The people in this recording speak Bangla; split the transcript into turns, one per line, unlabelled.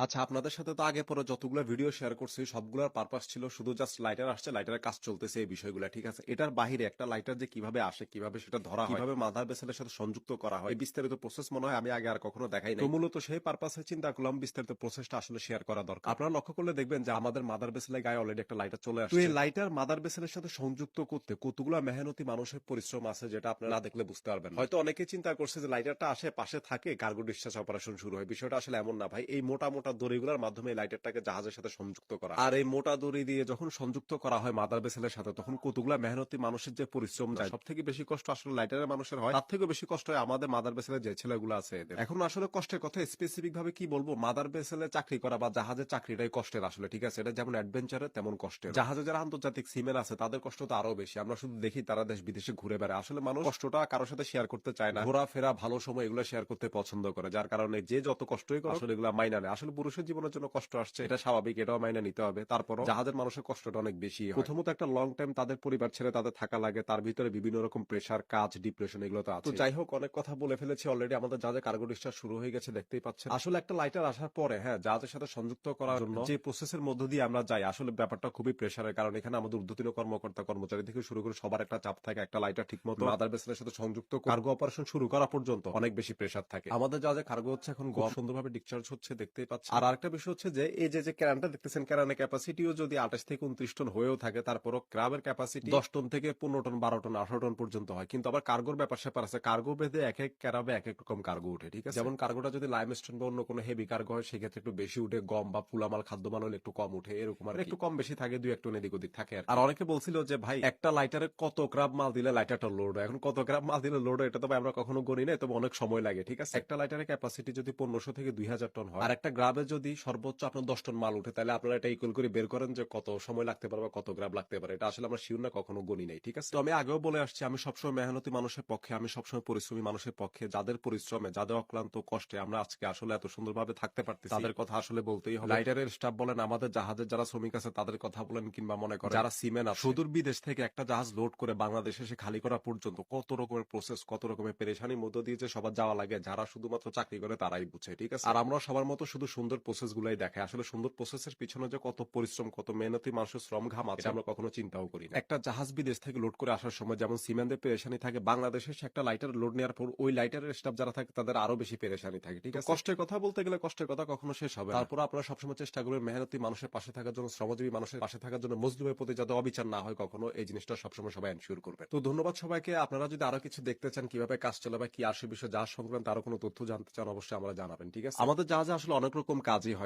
আচ্ছা, আপনাদের সাথে তো আগে পরে যতগুলো ভিডিও শেয়ার করছি সবগুলোর পারপাস ছিল শুধু জাস্ট লাইটার আসছে, লাইটারের কাজ চলতেছে, এই বিষয়গুলো ঠিক আছে। এটার বাহিরে একটা লাইটার যে কিভাবে আসে, কিভাবে সেটা ধরা হয়, কিভাবে মাদার ভেসেলের সাথে সংযুক্ত করা হয়, এই বিস্তারিত প্রসেস মনে হয় আমি আগে আর কখনো দেখাই নাই। তো মূলত সেই পারপাসে চিন্তা করলাম বিস্তারিত প্রসেসটা আসলে শেয়ার করা দরকার। আপনারা লক্ষ্য করলে দেখবেন যে আমাদের মাদার ভেসেলের গায়ে অলরেডি একটা লাইটার চলে আসছে। তো এই লাইটার মাদার ভেসেলের সাথে সংযুক্ত করতে কতগুলো মেহনতি মানুষের পরিশ্রম আছে, যেটা আপনারা না দেখলে বুঝতে পারবেন না। হয়তো অনেকে চিন্তা করছে যে লাইটারটা আসে পাশে থাকে, কার্গো ডিসচার্জ অপারেশন শুরু হয়। বিষয়টা আসলে এমন না ভাই। এই মোটা মোটা দড়িগুলোর মাধ্যমে এই লাইটারটাকে জাহাজের সাথে সংযুক্ত করা, আর এই মোটা দড়ি দিয়ে যখন সংযুক্ত করা হয় মাদার ভেসেলের সাথে, তখন কতগুলা মেহনতি মানুষের যে পরিশ্রম যায়, সব থেকে বেশি কষ্ট আসলে লাইটারের মানুষের হয়, তার থেকে বেশি কষ্ট হয় আমাদের মাদার ভেসেলের যে ছেলেগুলো আছে এদের। এখন আসলে কষ্টের কথা স্পেসিফিক ভাবে কি বলবো, মাদার ভেসেলে চাকরি করা বা জাহাজের চাকরিটাই কষ্টের আসলে, ঠিক আছে। এটা যেমন অ্যাডভেঞ্চারের তেমন কষ্টের। জাহাজে যারা আন্তর্জাতিক সিমেন আছে তাদের কষ্ট তো আরো বেশি। আমরা শুধু দেখি তারা দেশ বিদেশে ঘুরে বেড়ায়, আসলে মানুষ কষ্টটা কারোর সাথে শেয়ার করতে চায় না। ঘোরাফেরা, ভালো সময় এগুলো শেয়ার করতে পছন্দ করে, যার কারণে যে যত কষ্টই করে আসলে এগুলো মাইনা নেয়। আসলে পুরুষের জীবনের জন্য কষ্ট আসছে, এটা স্বাভাবিক, এটাও মাইনা নিতে হবে। তারপর জাহাজের মানুষের কষ্টটা অনেক বেশি হয়। প্রথমত একটা লং টাইম তাদের পরিবার ছেড়ে তাদের থাকা লাগে, তার ভিতরে বিভিন্ন রকম প্রেশার, কাজ, ডিপ্রেশন এগুলো তো আছে। তো যাই হোক, অনেক কথা বলে ফেলেছি অলরেডি। আমাদের জাহাজে কার্গো ডিসচার্জ শুরু হয়ে গেছে, দেখতেই পাচ্ছেন। আসলে একটা লাইটার আসার পরে হ্যাঁ, জাহাজের সাথে সংযুক্ত করার জন্য যে প্রসেসের মধ্য দিয়ে আমরা যাই, আসলে ব্যাপারটা খুবই প্রেশারের। কারণ এখানে আমাদের ঊর্ধ্বতন কর্মকর্তা কর্মচারী থেকে শুরু করে সবার একটা চাপ থাকে। একটা লাইটার ঠিক মতো মাদার ভেসেলের সাথে সংযুক্ত কার্গো অপারেশন শুরু করা পর্যন্ত অনেক বেশি প্রেশার থাকে। আমাদের জাহাজে কার্গো হচ্ছে এখন খুব সুন্দরভাবে ডিসচার্জ হচ্ছে, দেখতেই পাচ্ছেন। আর আরেকটা বিষয় হচ্ছে যে এই যে ক্যারানটা দেখতেছেন, ক্যারানের ক্যাপাসিটিও যদি 28 থেকে 29 টন হয়েও থাকে, তারপরও ক্রাবের ক্যাপাসিটি 10 টন থেকে 15 টন, 12 টন, 18 টন পর্যন্ত হয়। কিন্তু আবার কার্গোর ব্যাপার স্যাপার আছে। কার্গো বেঁধে এক এক ক্যারাবে এক এক রকম কার্গো উঠে, ঠিক আছে। যেমন কার্গোটা যদি লাইমস্টোন বা অন্য কোনো হেভি কার্গো হয়, সেক্ষেত্রে একটু বেশি উঠে। গম বা ফুলামাল, খাদ্যমাল হলে একটু কম উঠে, এরকম আর একটু কম বেশি থাকে, 2-1 টন এদিক ওদিক থাকে। আর অনেকে বলছিল যে ভাই, একটা লাইটারে কত গ্রাম মাল দিলে লাইটারটা লোড হয়। এখন কত গ্রাম মাল দিলে লোড হয় এটা তো ভাই আমরা কখনো গণি নাই, তবে অনেক সময় লাগে, ঠিক আছে। একটা লাইটারের ক্যাপাসিটি যদি 1500 থেকে 2000 টন হয়, আর একটা গ্রামে যদি সর্বোচ্চ আপনার 10 টন মাল উঠে, তাহলে আপনারা এটা ইকুয়াল করে বের করেন যে কত সময় লাগতে পারে বা কত গ্রাম লাগতে পারে। এটা আসলে আমরা শিওর না, কখনো গণি নাই, ঠিক আছে। তো আমি আগেও বলে আসছি, আমি সবসময় মেহনতি মানুষের পক্ষে, আমি সবসময় পরিশ্রমী মানুষের পক্ষে, যাদের পরিশ্রমে, যাদের অক্লান্ত কষ্টে আমরা আজকে আসলে এত সুন্দরভাবে থাকতে পারতেছি, তাদের কথা আসলে বলতেই হবে। লাইটারের স্টাফ বলেন, আমাদের জাহাজের যারা শ্রমিক আছে তাদের কথা বলেন, কিংবা মনে করেন যারা সিমেন আছে, সুদূর বিদেশ থেকে একটা জাহাজ লোড করে বাংলাদেশে এসে খালি করা পর্যন্ত কত রকমের প্রসেস, কত রকমের পেরেশানির মধ্য দিয়ে যে সবার যাওয়া লাগে, যারা শুধুমাত্র চাকরি করে তারাই বুঝে, ঠিক আছে। আর আমরা সবার মতো শুধু সুন্দর প্রসেস গুলাই দেখাই, আসলে সুন্দর প্রসেসের পিছনে যে কত পরিশ্রম, কত মেহনতি মানুষের শ্রম ঘাম আছে, আমরা কখনো চিন্তাও করি না। একটা জাহাজ বিদেশ থেকে লোড করে আসার সময় যেমন সিমেন্টের পেরেশানি থাকে, বাংলাদেশে সে একটা লাইটার লোড নেওয়ার পর ওই লাইটারের স্টাফ যারা থাকে তাদের আরো বেশি পেরেশানি থাকে, ঠিক আছে। কষ্টের কথা বলতে গেলে কষ্টের কথা কখনো শেষ হবে না। তারপর আপনারা সবসময় চেষ্টা করবেন মেহনতি মানুষের পাশে থাকার জন্য, শ্রমজীবী মানুষের পাশে থাকার জন্য, মজলুমের প্রতি যাতে অবিচার না হয় কখনো, এই জিনিসটা সবসময় সবাই এনশিওর করবে। তো ধন্যবাদ সবাইকে। আপনারা যদি আরো কিছু দেখতে চান, কিভাবে কাজ চলে বা কি আসে বিষয়, জাহাজ সংক্রান্ত আরো কোনো তথ্য জানতে চান, অবশ্যই আমরা জানাবেন, ঠিক আছে। আমাদের জাহাজে আসলে অনেক রকম কাজই হয়।